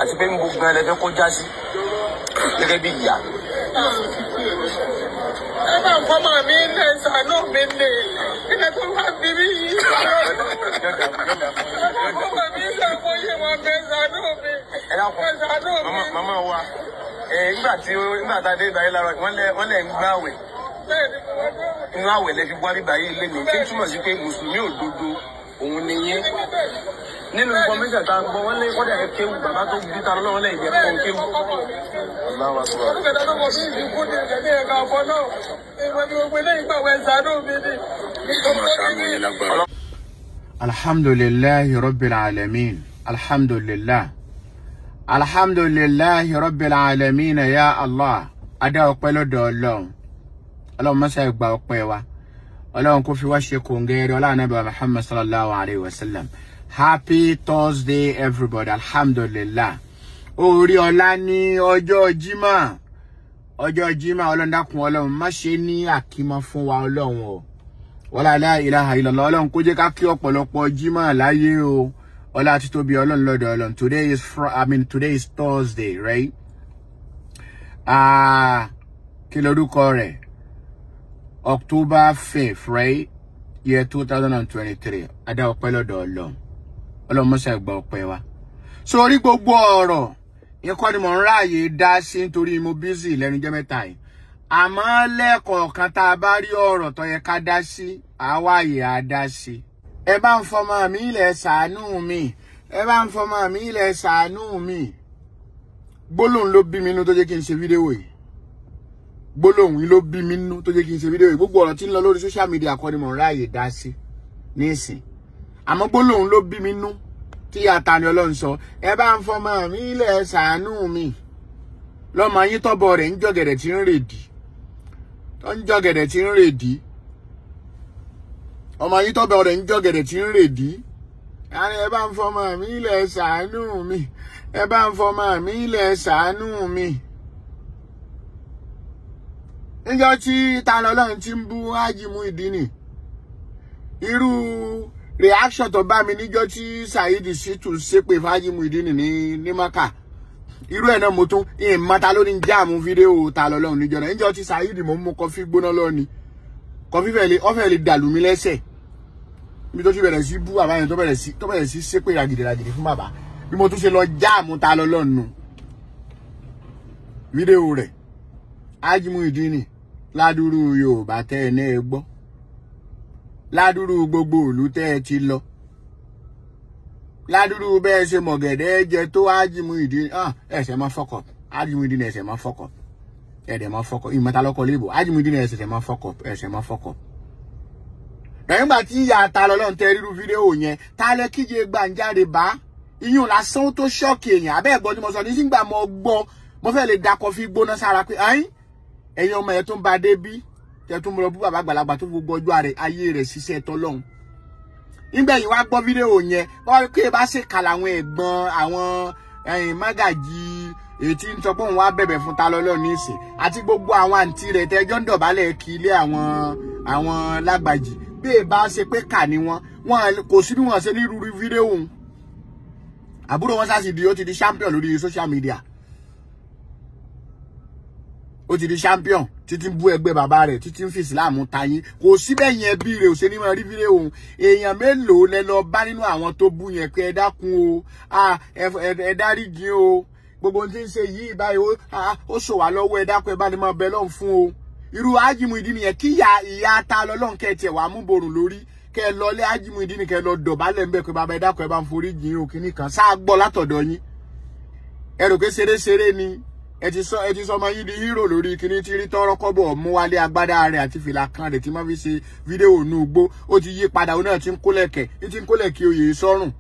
àti pé ń gbogbo ẹlẹ́fẹ́ kó já sí gẹ́gẹ́ bí ìyá. ẹ máa ń kọ́ máa mi ní ẹ̀sán náà mi ní ilẹ̀ tó wá bí mi yìí. ọmọ mi ń lọ fún yé wọn fẹ́ ṣàánú mi. Màmá wa nígbà tá a dé ìgbà yìí lára wọ́n lẹ̀ ń gbá àwẹ̀. Inú àwẹ̀ lẹ fi wá bíbá yìí lé ní kí n túmọ̀ sí pé mùsùlùmí òdodo òun ni yín. Nínú information tá a gbọ́ wọ́n lé kọ́dà ẹ̀ kéwù bàbá tó bí ta lọ́wọ́ lẹ́yìn jẹ́ fún kéwù. Aláwa sọ̀rọ̀. Alhamdulillahi Rabbil Alamin. Alhamdulillahi Rabbil Alamin ya Allah. Adá ọpẹ́ lọ́dọ̀ Ọlọ́run. Ọlọ́run má ṣe gba ọpẹ́ wa. Ọlọ́run kó fi wá ṣe kòǹgẹ́ rẹ̀ ọlá Ànábì Muhammad sallallahu alaihi wasallam. Happy Thursday, everybody. Alhamdulillah. Orí ọlá ní ọjọ́ Jímọ̀. Ọjọ́ Jímọ̀ Ọlọ́run dákun Ọlọ́run má ṣe ní àkímọ́ fún wa Ọlọ́run o. Wala la ilaha illallah Ọlọ́run kó jẹ́ ká kí ọ̀pọ̀lọpọ̀ Jímọ̀ láyé o. Ọlá ti tóbi Ọlọ́run lọ́dọ̀ Ọlọ́run. Today is Thursday, right? Kí lorúkọ rẹ̀? October 5th, right? Year 2023. Adá ọpẹ́ lọ́dọ̀ Ọlọ́run. Ọlọ́run má ṣe gba ọpẹ́ wa. Sórí gbogbo ọ̀rọ̀ nǹkan ni mo ń ráàyè dá sí nítorí mo busy lẹ́nu jẹ́ mẹ́ta yìí. Àmọ́ lẹ́ẹ̀kọ̀ọ̀kan tá a bá rí ọ̀rọ̀ tó yẹ ká dá sí, àwáyé á dá sí. Ẹ bá ń fọmọ mi ilẹ̀ ṣàánú mi. Ẹ bá ń fọmọ mi ilẹ̀ ṣàánú mi. Gbólóhùn ló bí mi nínú tó jẹ́ kí n ṣe fídíò yìí. Gbólóhùn yìí ló bí mi nínú tó jẹ́ kí n ṣe fídíò yìí. Gbogbo ọ̀rọ̀ tí ń lọ lórí social media kọ́ ni mo ń ráàyè dá sí nísìn. Àmọ́ gbólóhùn ló bí mi nínú tí Tani Olohun sọ. Ẹ bá ń fọmọ mi ilẹ̀ ṣàánú mi. Lọ́mọ yín tọ́bọ̀ rẹ̀ ń jọ̀gẹ̀dẹ̀ tí ń rèdí. Tó ń jọ̀gẹ̀dẹ̀ tí ń rèdí. Ọmọ yín tọ́bọ̀ rẹ̀ ń jọ̀gẹ̀dẹ̀ tí ń rèdí. Ẹ bá ń fọmọ mi ilẹ̀ ṣàánú mi. Ẹ bá ń fọmọ mi ilẹ̀ ṣàánú mi. Níjọ́ tí Tani Olohun ti ń bú Haji Muideen. Irú reaction tó bá mi níjọ́ tí Saheed Shittu ṣépè Haji Muideen ní Maka. Irú ẹ̀ náà mo tún ìmọ̀ta ló ní jáàmù fídíò Tani Olohun níjọ́ náà. Níjọ́ tí Saheed mo mú kọfí gbóná lọ ni. Kọfí ọ̀fẹ́ lè dàlú mi lẹ́sẹ̀. Bí tó ti bẹ̀rẹ̀ sí bú bàbá yẹn tó bẹ̀rẹ̀ sí ṣépè ragìdì fún bàbá. Bí mo tún ṣe lọ jáàmù Tani Olohun nù. Fídíò rẹ̀ Haji Muideen ládùrú Yorùbá tẹ́ ẹ ní ẹ gbọ́. Ládùrú gbogbo ìlú tẹ́ ẹ ti lọ. Ládùrú bẹ́ẹ̀ ṣe mọ̀gẹ̀dẹ̀ jẹ tó Haji Muideen. Ẹsẹ̀ máa fọ́kọ̀. Haji Muideen ẹsẹ̀ máa fọ́kọ̀. Ẹ̀dẹ̀ máa fọ́kọ̀. Ìmọ̀ta lọ́kọ̀ léèbò. Haji Muideen ẹsẹ̀ máa fọ́kọ̀. Ẹsẹ̀ máa fọ́kọ̀. Lẹ́yìn ìgbà tí ìyá Tani Olohun tẹ rírú fídíò yẹn, ta lẹ kíje gbàǹjáde bá. Iyún lásán tó ṣọ́ọ̀kì èèyàn. Abẹ́ ẹ̀gbọ́n ni mo sọ ní sígbà mo gbọ́. Mo fẹ́ lè da kọfí gbóná sára pé ẹ̀yin ọmọ ẹ̀ tó ń ba dé bí. Tẹ tún lọ bú bàbá àgbàlagbà tó gbogbo ọjọ́ ayé rẹ̀ ṣiṣẹ́ tọ́lọ́hun. Nígbẹ̀yìn wá gbọ́ fídíò yẹn, wọ́n kí ẹ bá ṣe kàlà àwọn ẹ̀gbọ́n àwọn mágàjì èyí tí ń sọ pé òun wá bẹ̀bẹ̀ fún Tani Olohun nísìn àti gbogbo àwọn àǹtí rẹ̀ tẹ́jọ́ ń dọ̀bálẹ̀ kí ilé àwọn lágbàjì bí ẹ bá ṣe pé kà ní wọn kò sí bí wọ́n ṣe ní irú fídíò òun. Àbúrò wọn sáà ó ti di champion lórí social media. Ó ti di champion títí ń bú ẹgbẹ́ bàbá rẹ̀ títí ń fi Islam tayín kò síbẹ̀ yẹn bí rẹ̀ ò ṣe ní máa rí fídíò òun. Èèyàn mélòó lẹ lọ bá nínú àwọn tó bú yẹn pé ẹ dákun o ẹ dáríjì o gbogbo ohun tí ń ṣe yìí báyìí ó ṣò wá lọ́wọ́ ẹ dákun ẹ bá ní máa bẹ lọ́hùn fún o. Irú Haji Muideen yẹn kí ìyá Tani Olohun kẹ́ tiẹ̀ wá mú borùn lórí kẹ́ lọ lé Haji Muideen kẹ́ lọ dọ̀bálẹ̀ ń bẹ̀ pé bàbá ẹ dákun ẹ bá ń forí jìn o kíní kan sáà gbọ́ látọ̀dọ̀ yín. Ẹ rò pé ṣeré ni ẹ ti sọ ọmọ yìí di hero lórí kíní tí rí tọrọ kọ́bọ̀ mú wálé agbádá rẹ̀ àti fìlà kan rẹ̀ tí má fi ṣe fídíò nù gbó ó ti yí padà òun náà ti ń kólẹ̀kẹ̀ oyè sọ́rùn.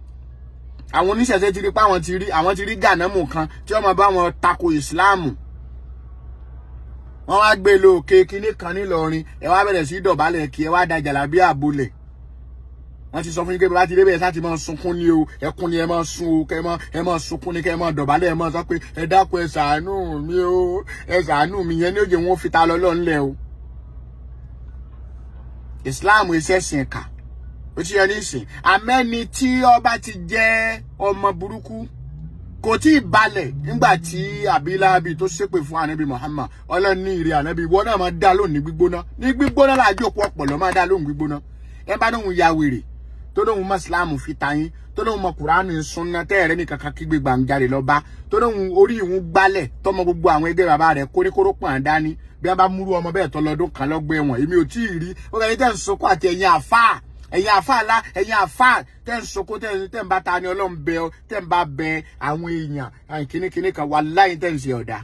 Àwọn oníṣẹ̀ṣẹ̀ ti rí pé àwọn ti rí gànámù kan tí ọmọ bá wọn tako ìsìláàmù. Wọ́n wá gbé lóòkè kíní kan nílọrin ẹ wá bẹ̀rẹ̀ sí dọ̀bálẹ̀ kí ẹ wá da jàlábí àbolẹ̀. wọ́n ti sọ fún yín pé bá ti débẹ̀ sá ti máa sunkún ni o ẹkún ni ẹ máa sun o kẹ́ máa sunkún ni kẹ́ máa dọ̀bálẹ̀ ẹ máa sọ pé ẹ dákun ẹ ṣàánú mi o ẹ ṣàánú mi yẹn ní ó jẹ́ wọ́n fi ta lọ́lọ́ ńlẹ̀ o. Islam ẹ̀sìn ẹ̀ka ó ti yẹ ní ìsìn àmẹ́ni tí ọba ti jẹ́ ọmọ burúkú kò tí ì balẹ̀ nígbà tí Abilabi tó ṣépè fún Ànábì Muhammad Ọlọ́run ní ìrẹ Ànábì ìwọ náà máa dá lóhùn ní gbígbóná láàjò òkú ọ̀pọ̀lọ́ máa dá lóhùn gbígbóná ẹ bá lóhùn ya wèrè tó lóhùn mọ́ Islam fi ta yín tó lóhùn mọ́ Kùránì sunna tẹ́ẹ̀rẹ́ ní kankan kígbe gbàǹjarè lọ́ba tó lóhùn orí ìhun gbálẹ̀ tọmọ gbogbo àwọn ẹgbẹ́ bàbá rẹ̀ kóríkóró pọ̀n dání bí wọ́n bá múrú ọmọ bẹ́ẹ̀ tọ́ lọ́dún kan lọ́gbẹ́ wọn èmi ò tí ì rí ó kẹ́ni tẹ́ ń sọkún àti ẹ̀yin àfáà ńlá ẹ̀yin àfáà tẹ́ ń sọkún tẹ́ ń bá Tani Olohun bẹ ọ tẹ́ ń bá bẹ àwọn èèyàn kíníkíní kan wallahi tẹ́ ń ṣe ọ̀dà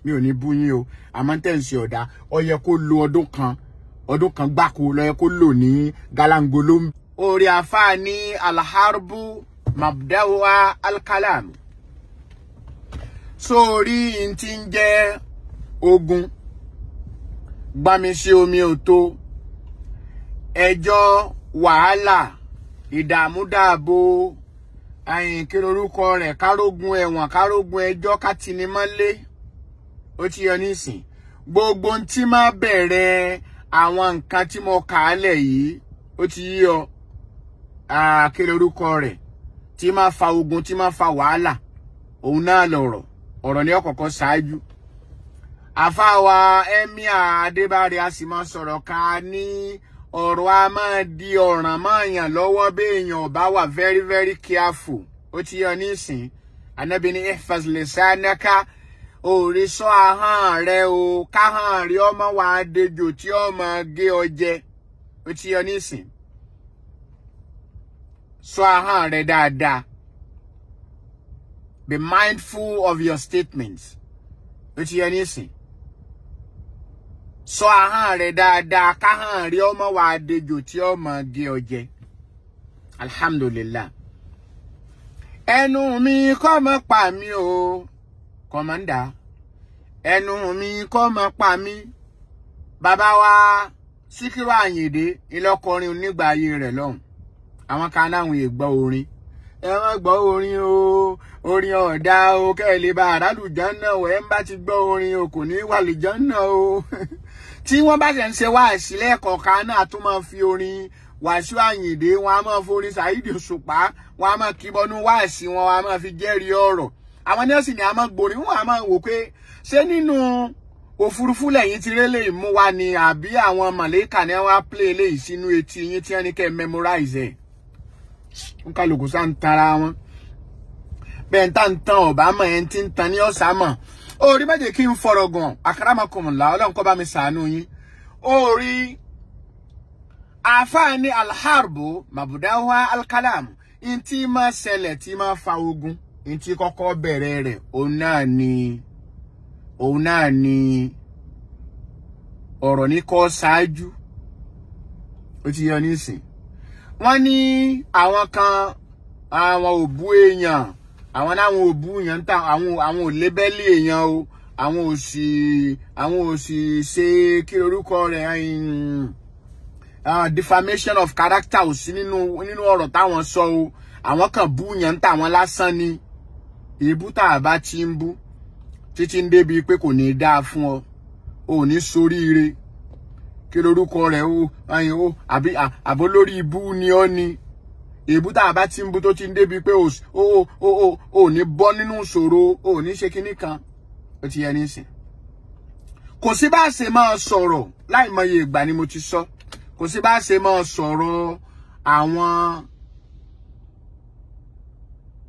mi ò ní bú yín o àmọ́ tẹ́ ń ṣe ọ̀dà ó yẹ kó lo ọdún kan gbáko ló yẹ kó lò ní galangolo. orí àfáà ní alharbu mabdawa alkalam sórí n ti ń jẹ́ ogun gbami sí omi ò tó ẹjọ́ wàhálà ìdààmúdààbò ayin kí lorúkọ rẹ̀ kárógun ẹ̀wọ̀n kárógun ẹjọ́ kátìnímọ́lé ó ti yọ nísìn gbogbo tí máa bẹ̀rẹ̀ àwọn nǹkan tí mo kà á lẹ̀ yìí ó ti yí ọ kí lorúkọ rẹ̀ tí máa fa ogun tí máa fa wàhálà òun náà ọ̀rọ̀ ní ọ̀kọ̀ọ̀kan ṣáájú àfáwa Emir Adébárí a sì máa sọ̀rọ̀ ká ní ọ̀rọ̀ a máa di ọ̀ràn máa yàn lọ́wọ́ bí èèyàn bá wà very very careful ó ti yọ nísìn Ànábì ní ihfaz lisanaka orí sọ ahọ́n rẹ o káhọ́n rí ọmọ wa dejò tí ọmọ gé ọ jẹ ó ti yọ nísìn sọ ahọ́n rẹ dáadáa be mindful of your statements ó ti yọ nísìn sọ ahọ́n rẹ̀ dáadáa káhọ́n rí ọmọ wa dejò tí ọmọ gé ọ jẹ alhamdulillah ẹnu mi kọ́ mọ́ pa mí o kọ́mọ́ndà ẹnu mi kọ́ mọ́ pa mí bàbá wa Síkírù Àyìndé ìlọkọrin nígbà ayé rẹ̀ lọ́hùn àwọn kan náà wọ́n gbọ́ orin ẹ má gbọ́ orin o orin ọ̀dà o kẹ́lẹ́ bá àràlùjánná o ẹ ń bá ti gbọ́ orin o kò ní wà lùjánná o tí wọ́n bá ṣe ń ṣe wáàsí lẹ́ẹ̀kọ̀ọ̀kan náà tún máa fi orin Wàsíù Àyìndé wọn a máa forin Saheed Òṣùpá wọn a máa kíbọnú wáàsí wọn a máa fi jẹ́rìí ọ̀rọ̀ àwọn nẹ́ẹ̀sì ni a máa gbòrí wọn a máa wò pé ṣé nínú òfurufú lẹ́yìn tí rélé mú wa ni àbí àwọn màlẹ́kà ni wọ́n á play eléyìí sínú etí yín tí wọ́n ní kẹ́ memorize ẹ̀ ń kálukú sá ń tara wọn bẹ́ẹ̀ ń tàn ọ̀bá mọ̀ ẹ̀ ń tí ń tan ní ọ̀sà mọ̀ orí méje kí n fọ̀rọ̀ gan akaramakumula Ọlọ́run kó bá mi ṣàánú yín orí àfáàní alharbu mabudawa alkalam inti máa ṣẹlẹ̀ tí máa fa ogun inti kọ́kọ́ bẹ̀rẹ̀ rẹ̀ òun náà ni ọ̀rọ̀ ní kó ṣáájú ó ti yọ nísìn wọ́n ní àwọn kan àwọn òbú èèyàn àwọn náwọn òbú èèyàn ta àwọn ò lébẹ́lì èèyàn o àwọn ò sì ṣe kí orúkọ rẹ̀ defamation of character ò sí nínú ọ̀rọ̀ táwọn sọ o àwọn kan bú èèyàn ta wọn lásán ni èébú tá a bá ti ń bú títí ń débi pé kò ní dáa fún ọ ò ní soríire kí lorúkọ rẹ̀ o àbó lórí ibú ni ọ ni èébú tá a bá ti ń bú tó ti ń débi pé ò ní bọ́ nínú ìṣòro ò ní ṣe kinní kan ó ti yẹ nísìn kò sí bá ṣe máa sọ̀rọ̀ láìmọye ìgbà ni mo ti sọ kò sí bá ṣe máa sọ̀rọ̀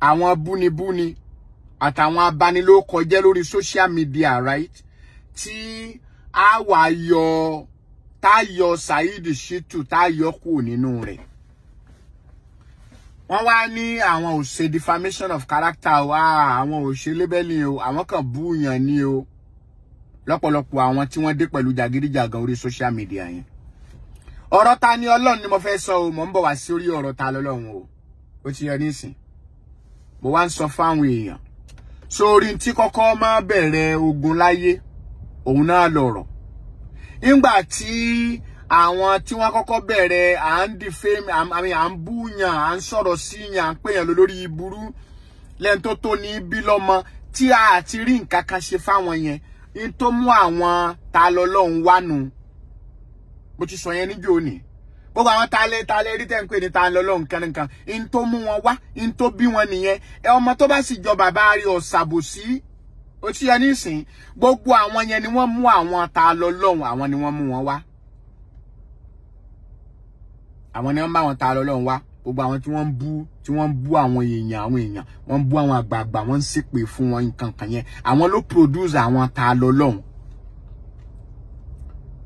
àwọn búnibúni àtàwọn abanilókọjẹ́ lórí social media right tí a wà yọ tá yọ Saheed Shittu tá yọ kù nínú rẹ̀ wọ́n wá ní àwọn ò ṣe defamation of character wa àwọn ò ṣe labelling o àwọn kan bú yàn ní o lọ́pọ̀lọpọ̀ àwọn tí wọ́n dé pẹ̀lú jàgídíjàgan orí social media yẹn ọ̀rọ̀ Tani Olohun ni mo fẹ́ sọ o mo ń bọ̀ wá sí orí ọ̀rọ̀ Tani Olohun o ó ti yọ nísìn mo wá ń sọ fáwọn èèyàn sórí tí kọ́kọ́ máa bẹ̀rẹ̀ ogun láyé òun náà lọ̀rọ̀ nígbà tí àwọn tí wọ́n kọ́kọ́ bẹ̀rẹ̀ à ń defame à ń búyàn à ń sọ̀rọ̀ sí yàn à ń pèyàn lórí ìburú lẹ́n tó ní bí lọ́mọ tí a ti rí nǹkan kan ṣe fáwọn yẹn in tó mú àwọn ta lọ́lọ́run wá nù bó ti sọ yẹn níjó ni gbogbo àwọn talẹ rí tẹ́ ń pè ní ta lọ́lọ́run kankan in tó mú wọn wá in tó bí wọn nìyẹn ọmọ tó bá sì jọ bàbá rí ọ̀sàbòsí ó ti yẹ nísìn gbogbo àwọn yẹn ni wọ́n mú àwọn ta lọ́lọ́run àwọn ni wọ́n mú wọn wá àwọn ni wọ́n bá wọn ta lọ́lọ́run wá gbogbo àwọn tí wọ́n ń bú àwọn èèyàn wọ́n ń bú àwọn àgbààgbà wọ́n ń ṣépè fún wọn nǹkan kan yẹn àwọn ló produce àwọn ta lọ́lọ́run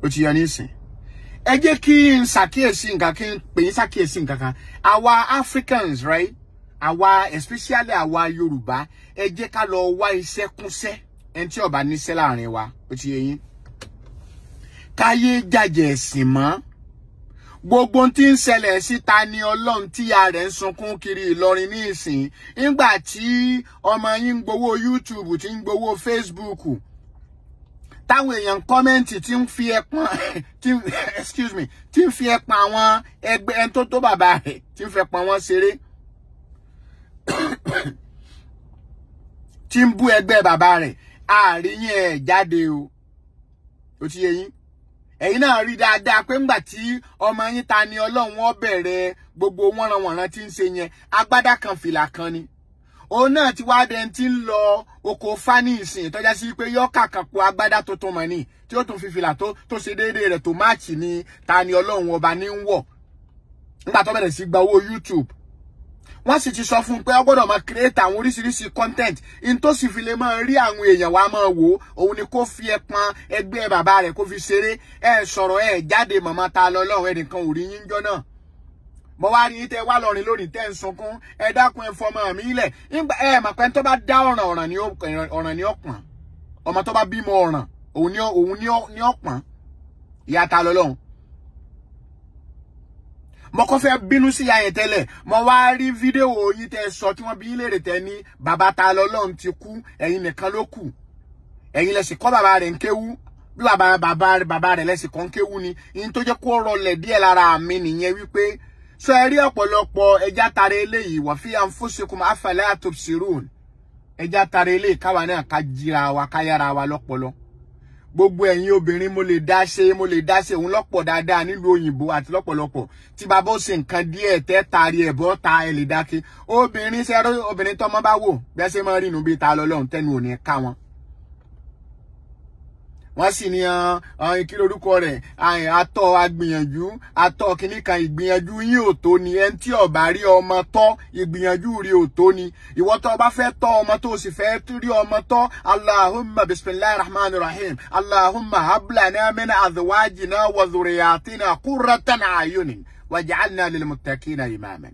ó ti yẹ nísìn ẹ jẹ́ kí n ṣàkíyèsí nǹkan kí n pè yín ṣàkíyèsí nǹkan kan àwa Africans right àwa especially àwa Yorùbá ẹ jẹ́ ká lọ wá iṣẹ́ kúnṣẹ́ ẹni tí ó bá níṣẹ́ láàrin wa ó ti yé yín káyé jàjẹ́ ẹ̀sìn mọ́ gbogbo tí ń ṣẹlẹ̀ sí Tani Olohun tí ya rẹ̀ ń sunkún kiri Ìlọrin ní ìsìn nígbà tí ọmọ yín ń gbowó YouTube tí ń gbowó Facebook táwọn èèyàn kọ́mẹ́ǹtì tí ń fi ẹpọn tí ń fi ẹpọn àwọn ẹgbẹ́ ẹni tó bàbá rẹ̀ tí ń fi ẹpọn wọn ṣeré tí ń bú ẹgbẹ́ bàbá rẹ̀ àárín ẹ̀ jáde o ó ti yé yín ẹ̀yin náà rí dáadáa pé ńgbà tí ọmọ yín Tani Olohun wọ́n bẹ̀rẹ̀ gbogbo wọ́nranwọ̀nran tí ń ṣe yẹn agbádá kan fìlà kan ni òun náà ti wá dẹni tí ń lọ oko fani ìsìn tọ́já sí pé yọ́ kàkàn po agbádá tó tó mọ̀ ní tí ó tún fi fìlà tó ṣe déédéé rẹ̀ tó máàkì ní Tani Olohun ọba ní ń wọ̀ nígbà tó bẹ̀rẹ̀ sí gba owó YouTube wọ́n sì ti sọ fún un pé ó gbọ́dọ̀ máa create àwọn oríṣiríṣi content in tó sì fi lè máa rí àwọn èèyàn wa máa wò òun ni kó fi ẹpọn ẹgbẹ́ bàbá rẹ̀ kó fi ṣeré ẹ sọ̀rọ̀ ẹ jáde màmá Ta lọ́lọ́run ẹnìkan ò rí yín jọ náà mo wá rí tẹ́ wá lọrin lónìí tẹ́ ń sunkún ẹ dákun ẹ fọmọ mi lẹ̀ nígbà ẹ mà pé tó bá dá ọ̀ràn ni ọ̀pọ̀n ọmọ tó bá bímọ ọ̀ràn òun ni ọ̀pọ̀n ìyá Ta lọ́lọ́run mo kọ́ fẹ́ bínú sí ya yẹn tẹ́lẹ̀ mo wá rí fídíò yín tẹ́ sọ tí wọ́n bí lérè tẹ́ ní bàbá Ta lọ́lọ́run ti kú ẹ̀yin nìkan ló kù ẹ̀yin lẹ sì kọ́ bàbá rẹ̀ ń kéwú bí bàbá rẹ̀ lẹ sì kọ́ ń kéwú ni yín tó jẹ́ kó rọlẹ̀ díẹ̀ lára mi nìyẹn wípé sọ ẹ rí ọ̀pọ̀lọpọ̀ ẹja tara eléyìí wà fi anfusikum afala tubsirun ẹja tara eléyìí káwa náà ká jíra wa ká yára wa lọ́pọlọ gbogbo ẹ̀yin obìnrin mo lè dá ṣe òun lọ́pọ̀ dáadáa nílùú òyìnbó àti lọ́pọ̀lọpọ̀ tí bàbá ó ṣe nǹkan díẹ̀ tẹ́ taari ẹ̀bọ́ ta ẹ̀ lè dákẹ́ obìnrin tọ́mọ bá wò bẹ́ẹ̀ ṣe máa rí inú bíi Ta lọ́lọ́run tẹ́nu ò ní ká wọn. wọ́n sì ní kí lorúkọ rẹ̀ atọ́ agbìyànjú atọ́ kìíní kan ìgbìyànjú yín ò tó ni ẹni tí ó bá rí ọmọ tọ́ ìgbìyànjú rí ò tó ni ìwọ tó bá fẹ́ tọ́ ọmọ tó sì fẹ́ rí ọmọ tọ́ Allahumma bismillahir rahmanir rahim Allahumma hab lana min azwajina wa dhurriyyatina qurratan a'yunin waj'alna lil muttaqina imaman.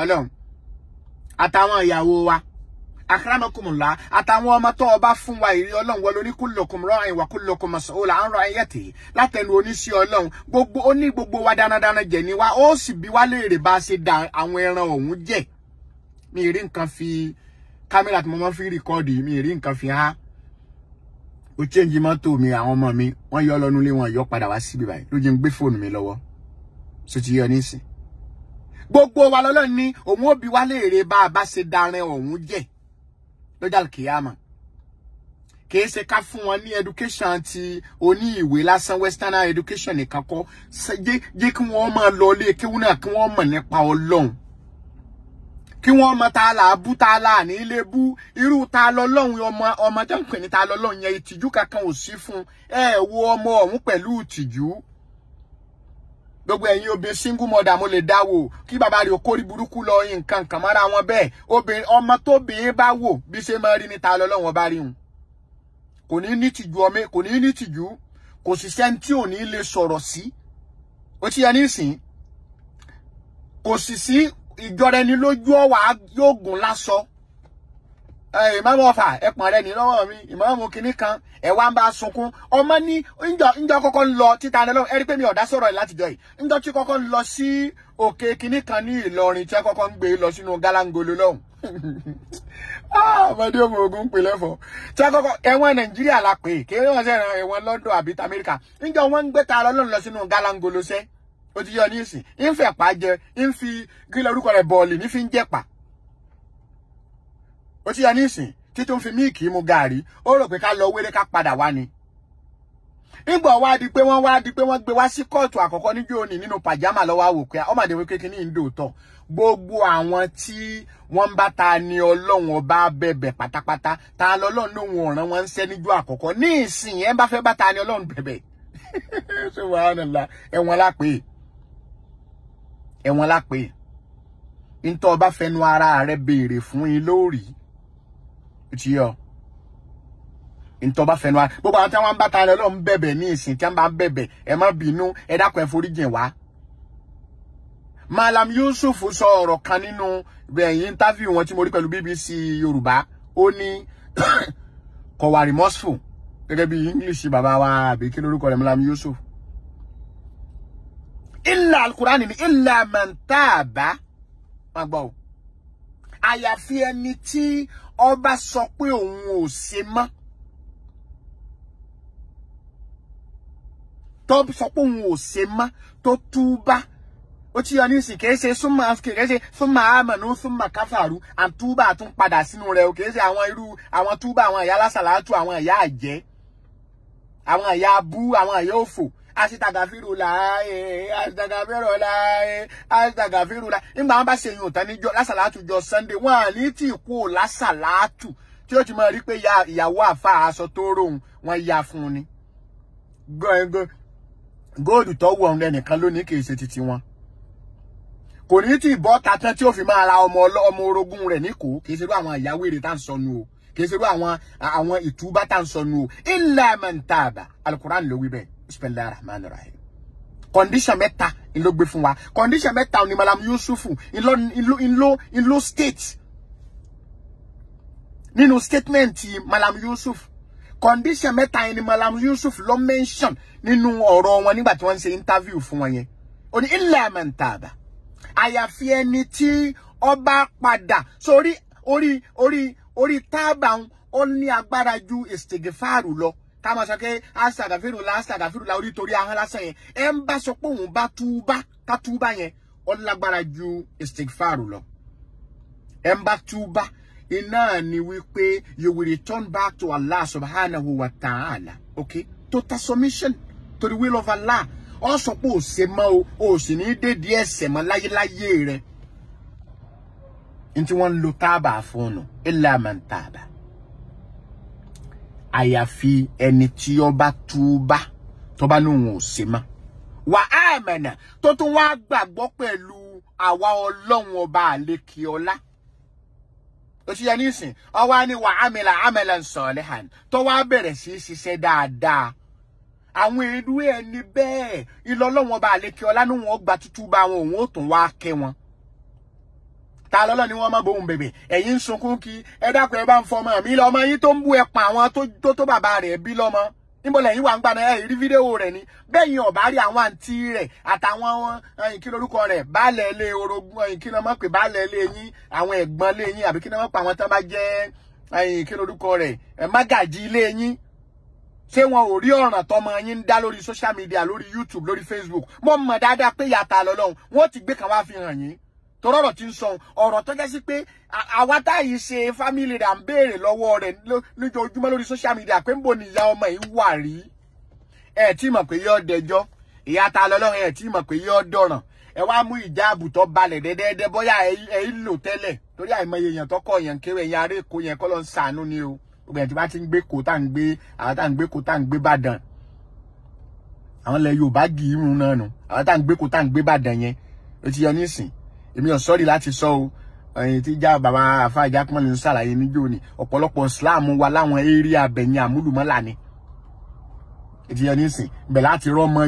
Ọlọ́run àtàwọn ìyàwó wa akramakumullah àtàwọn ọmọ tó bá fún wa ìrí Ọlọ́run wọ lóní kullukum ra'in wa kullukum mas'ulun 'an ra'iyatihi látẹnu oníṣẹ́ Ọlọ́run gbogbo wa dánadáná jẹ ni wa ó sì bí wá léèrè bá ṣe dá àwọn ẹran ọ̀hún jẹ mi rí nǹkan fi kámẹ́rà tí mo máa fi rìkọ́ọ̀dì mi rí nǹkan fi há ó change mọ́tò mi àwọn ọmọ mi wọ́n yọ lọ́nu lé wọn yọ padà wá síbi báyìí ló jẹ́ ń gbé fóònù mi lọ́wọ́ so ti yọ nísìn gbogbo wa lọ́lọ́run ní òun ó bí wá léèrè bá a bá ṣe dáran ọ̀hún jẹ lọ́jà kìyàmà kìí ṣe ká fún wọn ní education ti oní ìwé lásán western education nìkan kọ́ jẹ́ kí wọ́n máa lọ ilé kí wọ́n náà kí wọ́n mọ̀ nípa Ọlọ́run kí wọ́n mọ̀ ta là bú ta là ní ilé bú irú Ta lọ́lọ́run ọmọ tó ń pè ní Ta lọ́lọ́run yẹn ìtìjú kankan ò sí fún ẹ wo ọmọ ọ̀hún pẹ̀lú ìtìjú gbogbo ẹ̀yin obìnrin single mother mo lè dáwò kí bàbá rẹ̀ okórí burúkú lọ nǹkan kan mọ́ra wọn bẹ́ẹ̀ obìnrin ọmọ tó bèé bá wò bí ṣe máa rí ní Ta lọ́lọ́run ọba rí hun kò ní ní tìjú kò ní ní tìjú kò sì sẹ́ni tí ò ní lè sọ̀rọ̀ sí ó ti yẹ nísìn kò sì sí ìjọra ẹni lójú ọwà yóò gùn lásọ ìmáàmù Ọ̀fà ẹ pọ̀n rẹ ní lọ́wọ́ mi ìmáàmù kinní kan ẹ wá ń bá sunkún ọmọ ní ńjọ́ kọ́kọ́ ń lọ títa ní lọ́wọ́ ẹ rí pé mi ọ̀dá sọ̀rọ̀ ẹ̀ látijọ́ yìí ńjọ́ tí kọ́kọ́ ń lọ sí òkè kinní kan ní Ìlọrin tí ẹ kọ́kọ́ ń gbé lọ sínú gálángolo lọ́hùn ọmọdé ọmọ ogun pè lẹ́fọ̀ tí ẹ kọ́kọ́ ẹ̀wọ̀n Nàìjíríà la pè kí wọ́n ṣe ẹ̀wọ̀n London àbí Amẹ́ríkà ńjọ́ wọ́n ń gbé ta lọ́lọ́run lọ sínú gálángolo sẹ́ ó ti yọ ní ìsìn ń fẹ́ pa jẹ ń fi gílẹ̀ orúkọ rẹ̀ bọ́ọ̀lì ní fi ń jẹ́ pa ó ti yọ ní ìsìn tí tó ń fi míìkì mu gàrí ó rò pé ká lọ wéré ká padà wá ni nígbà wá di pé wọ́n gbé wá sí kóòtù àkọ́kọ́ níjó òní nínú pàjámà lọ́wọ́ àwò pé ọmọdé wípé kíní ìdòótọ́ gbogbo àwọn tí wọ́n bá Tani Olohun Ọba bẹ̀bẹ̀ pátápátá ta lọ́lọ́run lóhun ọ̀ràn wọn ń ṣẹ́ níjó àkọ́kọ́ ní ìsìn ẹ̀ bá fẹ́ bá Tani Olohun bẹ̀bẹ̀ subhanallah ẹ̀wọ̀n lápè ntọ́ ọba fẹnu ara rẹ̀ béèrè fún yín lórí ti yọ ntọ́ ọba fẹnu ara gbogbo àwọn tí wọ́n bá Tani Olohun bẹ̀bẹ̀ ní ìsìn tí wọ́n bá bẹ̀bẹ̀ ẹ má bínú ẹ dákun ẹ foríjìn wá. Malam Yusuf sọ ọ̀rọ̀ kan nínú bẹ̀yìn interview wọn tí mo rí pẹ̀lú BBC Yorùbá ó ní kò wà remorseful gẹ́gẹ́ bí English bàbá wa àbí kí lórúkọ rẹ̀ Malam Yusuf. Illa al-Qur'an ni illa man taba má gbọ́ o àyàfi ẹni tí ọba sọ pé òun ò ṣe mọ́ tó sọ pé òun ò ṣe mọ́ tó túbá ó ti yọ ní ìsìn kìí ṣe súnmọ́ àmọ̀nù súnmọ́ káfàrú àtúbà tún padà sínú rẹ̀ o kìí ṣe àwọn túbà àwọn ìyá lásàlátù àwọn ìyá àjẹ́ àwọn ìyá abú àwọn ìyá òfò asitagafirula nígbà wọn bá ṣe yín òtán níjọ lásàlátù jọ Sunday wọn à ní tí kú lásàlátù tí ó ti máa rí pé ìyàwó àfa aṣọ tó rohun wọn ya fún un ni góòdù tó wọ ọ̀rẹ́ nìkan lónìí kì í ṣe titi wọn kò ní tí ìbọn tatán tí ó fi máa ra ọmọ orogún rẹ̀ níkò kì í ṣe irú àwọn ìyàwó èrè tá à ń sọnù o kì í ṣe irú àwọn ìtúbá tá à ń sọnù o illa man taba Al-Qur'an ló wí bẹ́ẹ̀. Bismillahirrahmanirrahim. Condition mẹ́ta ló gbé fún wa. Condition mẹ́ta ni Malam Yusuf in lo state. Nínú statement Malam Yusuf. Condition mẹ́ta ni Malam Yusuf ló mention nínú ọ̀rọ̀ wọn nígbà tí wọ́n ṣe interview fún wọn yẹn. Ó ní illa man taba. Àyàfi ẹni tí ó bá padà sórí orí taba ó ní agbára ju istighfaru lọ. Ká máa sọ pé astagfirullah orí torí ahọ́n lásán yẹn ẹ ń bá sọ pé òun bá ká túbá yẹn ó lágbára ju istighfaru lọ ẹ ń bá túbá iná ni wípé you will return back to Allah subhanahu wa ta'ala okay total submission to the will of Allah ó sọ pé ó ṣe mọ́ o sì ní dédé ẹ̀ṣẹ̀ mọ́ láyé rẹ̀ ntí wọ́n lo tábà fún un illa man taba àyàfi ẹni tí ó bá túbá tó bá lóhun ò ṣe mọ́ wà amana tó tún wá gbàgbọ́ pẹ̀lú àwa Ọlọ́run ọba àlékè ọlá ó ti yẹ nísìn ó wá ní wà amila amalan salihan tó wá bẹ̀rẹ̀ sí ṣiṣẹ́ dáadáa àwọn èrú ẹni bẹ́ẹ̀ ilé Ọlọ́run ọba àlékè ọlá ní wọn gba tútúbá wọn òun ó tún wá kẹ́ wọn ta lọ́lọ́ ni wọ́n má bóhun bèbè ẹ̀yin sunkún kí ẹ dákun ẹ bá ń fọmọ mi lọ́mọ yín tó ń bú ẹ pa àwọn tó bàbá rẹ̀ bí lọ́mọ níbo lẹ́yìn wà ń gbà náà ẹ rí fídíò rẹ̀ ni bẹ́yìn ọ̀bá rí àwọn àǹtí rẹ̀ àtàwọn kí lórúkọ rẹ̀ baálẹ̀ ilé orogún kí ló mọ̀ pé baálẹ̀ ilé yín àwọn ẹ̀gbọ́n ilé yín àbí kí ló mọ̀ pé àwọn tán bá jẹ́ kí lórúkọ rẹ̀ mágàjí ilé yín ṣé wọn ò rí ọ̀ràn tọmọ yín ń dá lórí social media lórí YouTube lórí Facebook mo mọ̀ dáadáa pé yàtà lọ́lọ́run wọ́n ti gbé kan wá fi hàn yín torọ́rọ̀ tí ń sọ ọ̀rọ̀ tó jẹ́ sí pé àwa táyì ṣe family rẹ̀ à ń béèrè lọ́wọ́ rẹ̀ lójoojúmọ́ lórí social media pé ń bò ní ìyá ọmọ yìí wà rí ẹ tí mọ̀ pé yóò dẹjọ́ ìyá ta lọ́lọ́run ẹ tí mọ̀ pé yóò dọ̀ràn ẹ wá mú ìjáàbù tó balẹ̀ dẹ́dẹ́dẹ́ bóyá ẹ lò tẹ́lẹ̀ torí àìmọye èèyàn tó kọ̀ yẹn kéré ẹ̀yìn ará èkó yẹn kọ́ ló ń ṣàánú ni o gbogbo ẹ̀ tí bá ti ń gbé kó tá ń gbé àwọn tá ń gbé kó tá ń gbé Ìbàdàn àwọn ilẹ̀ Yorùbá gì í run náà nù àwọn tá ń gbé kó tá ń gbé Ìbàdàn yẹn ó ti yọ nísìn èmi ò sọ́rí láti sọ o ẹ̀yin tí já bàbá àfa ìjákùnmọ́ ní sàlàyé níjó ni ọ̀pọ̀lọpọ̀ Islam wà láwọn eré abẹ̀yìn àmúlùmọ́là ni ètí yẹn nísìn bẹ̀ láti rọ́ ọmọ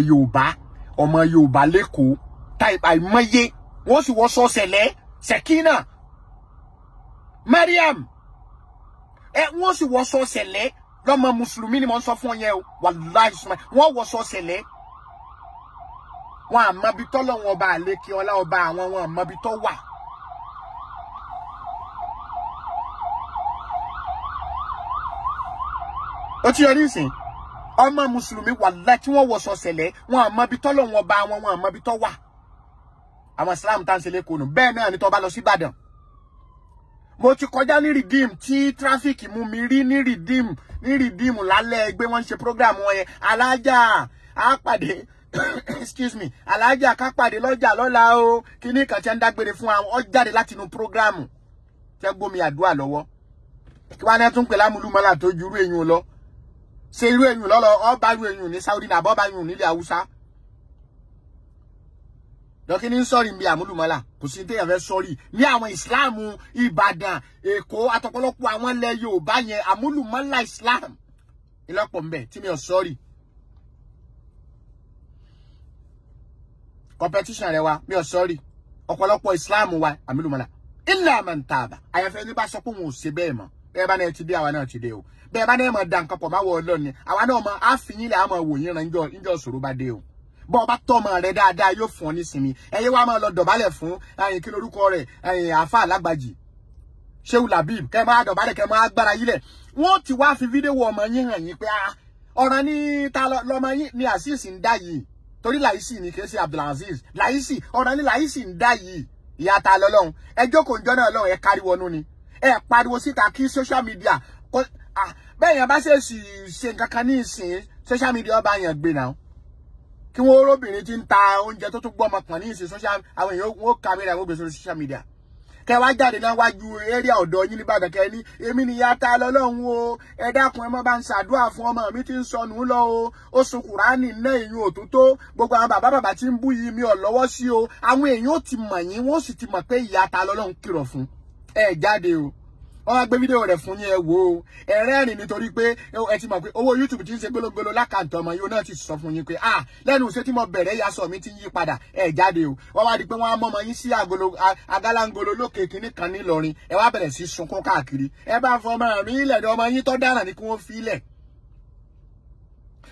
Yorùbá lẹ́kọ̀ọ́ táìpà ìmọ̀ye wọ́n sì wọ́ sọ́sẹ̀lẹ̀ Sekina Mariam wọ́n sì wọ́ sọ sẹ̀lẹ̀ lọ́mọ mùsùlùmí ni mo ń sọ fún yẹn o wàláhì sùnmọ́ wọ́n wọ́ sọ sẹ̀lẹ̀ wọn àmọ́ bí tọ́lọ́wọ́n ọba àlékè ọlá ọba àwọn wọn àmọ́ bí tọ́ wà. ó ti yọ nísìn ọmọ mùsùlùmí wàláhì tí wọ́n wọ́ sọ sẹ̀lẹ̀ wọn àmọ́ bí tọ́lọ́wọ́n ọba àwọn wọn àmọ́ bí tọ́ wà. àwọn Islam tá ń ṣe lẹ́kọ̀ọ́ nù bẹ́ẹ̀ náà ni tó bá lọ sí Ìbàdàn. mo ti kọjá ní redeem tí traffic mú mi rí ní redeem lálẹ́ ẹgbẹ́ wọn ṣe program wọn yẹn alájà á pàdé excuse me alájà ká pàdé lọ́jà lọ́la o kíní kan tí ń dágbére fún àwọn ọ jáde láti inú program tẹ́ gbómi àdúrà lọ́wọ́ kí wọ́n á tún pè lámúlùmọ́lá tó ju irú èyàn lọ ṣe irú èyàn lọ́lọ́ ọba irú èyàn ní Saudi nàbọ́ ọba èyàn nílẹ̀ Haúsá lọ́kí ní sọ́ọ̀rì ń bí àmúlùmọ́lá kò sí téèyàn fẹ́ sọ́ọ̀rì ní àwọn ìsìláàmù Ìbàdàn Èkó àtọ̀pọ̀lọpọ̀ àwọn ilẹ̀ Yorùbá yẹn àmúlùmọ́lá Islam ìlọ́pọ̀ ń bẹ tí mi ò sọ́ọ̀rì competition rẹ wa mi ò sọ́ọ̀rì ọ̀pọ̀lọpọ̀ Islam wa àmúlùmọ́lá illa man taba àyàfẹ́ ní bá sọ pé òun ò ṣe bẹ́ẹ̀ mọ́ bẹ́ẹ̀ bá náà ti dé àwa náà ti dé o bẹ́ẹ̀ bá náà mọ̀ dà nǹkan pọ̀ máa wọ ọlọ́ni àwa náà mọ̀ àfihàn ilẹ̀ àmọ̀ wòyìn rẹ̀ níjọ́ ṣòro bá dé o bọ́ ọba tọ́mọ rẹ̀ dáadáa yóò fún ọ nísinmi ẹ̀yẹ́ wa máa lọ dọ̀bálẹ̀ fún ẹ̀yìn kí lórúkọ rẹ̀ ẹ̀yìn àáfà alágbàjì Shehu Labib kẹ́ máa dọ̀bálẹ̀ kẹ́ máa gbára yílẹ̀ wọ́n ti wá fi fídíò ọmọ yín hàn yín pé ọ̀ràn ní ta lọ́mọ yín ni Azeez ń dá yìí torí Laisi ni kì í ṣe Abdulaziz Laisi ọ̀ràn ní Laisi ń dá yìí ìyá ta lọ́lọ́run ẹ jókòó njọ́ náà lọ́run ẹ káríwọnú ni ẹ pariwo síta kí social media bẹ́ẹ̀ yẹn bá ṣe nǹkan kan ní ìsìn social media ọba yẹn gbé náà kí wọ́n róbìnrin tí ń ta oúnjẹ tó tún gbọ́ ọmọ kan ní ìsìn social àwọn èèyàn wọ́n kámẹ́rà wọ́n gbé sórí social media kẹ wá jáde náà wájú area ọ̀dọ̀ yín nìbàdàn kẹ ní èmi nìyá ta lọ́lọ́run o ẹ dákun ẹ mọ́ bá ń ṣàdúrà fún ọmọ mi tí ń sọnù lọ o ó sun Kùránì náà èyàn òtútó gbogbo àwọn bàbá tí ń bú yìí mi ò lọ́wọ́ sí o àwọn èèyàn ó ti mọ̀ yín wọ́n sì ti mọ̀ pé ìyá ta lọ́lọ́run kìlọ̀ fún ẹ jáde o wọ́n wá gbé fídíò rẹ̀ fún yín ẹ wò ó ẹ rẹ́rìn nítorí pé ẹ ti mọ̀ pé owó YouTube ti ń ṣe gbólógbóló lákàntọ́ ọmọ yóò náà ti sọ fún yín pé lẹ́nu ṣé tí mo bẹ̀rẹ̀ yasọ mi ti ń yí padà ẹ jáde o wọ́n wá di pé wọ́n á mọ́mọ yín sí agálangolo lókè kínní kan nílọrin ẹ wá bẹ̀rẹ̀ sí sunkún káàkiri ẹ bá fọ ọmọ mi ilẹ̀ ní ọmọ yín tó dára ní kí wọ́n fi ilẹ̀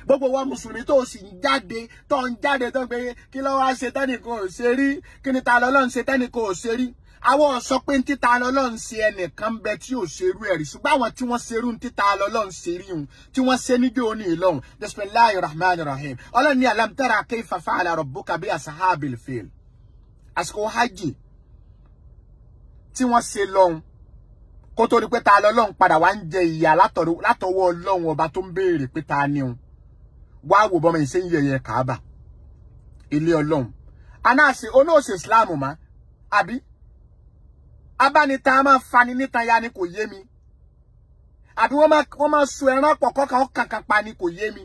gbogbo wọn mùsùlùmí tó sì ń jáde tó ń gbé kí ló wá ṣe tẹ́nìkan ò ṣe rí kí ni ta lọ́lọ́run ṣe tẹ́nìkan ò ṣe rí àwọn sọ pé títa lọ́lọ́run ṣe ẹnìkan bẹ tí ò ṣerú ẹ̀rí ṣùgbọ́n àwọn tí wọ́n ṣerú títa lọ́lọ́run ṣe rí hun tí wọ́n ṣe níjó ní ìlọ́hun bismillahir rahmanir rahim ọlọ́run ní alam tara kayfa fa'ala rabbuka bi ashabil fil àsìkò hajj tí wọ́n ṣe lọ́hun kó tó rí pé ta lọ́lọ́run padà wá ń jẹ ìyà látọwọ́ ọlọ́run ọba tó ń béèrè pé ta ni òun wá wò bọ́mọ ìṣe ń yẹyẹ Kaaba ilé ọlọ́run anáàṣe onóòṣe Islam ma àbí abánita máa fani níta ya ni kò yé mi àbí wọ́n máa so ẹran pọ̀ kọ́kàn kankan pa ni kò yé mi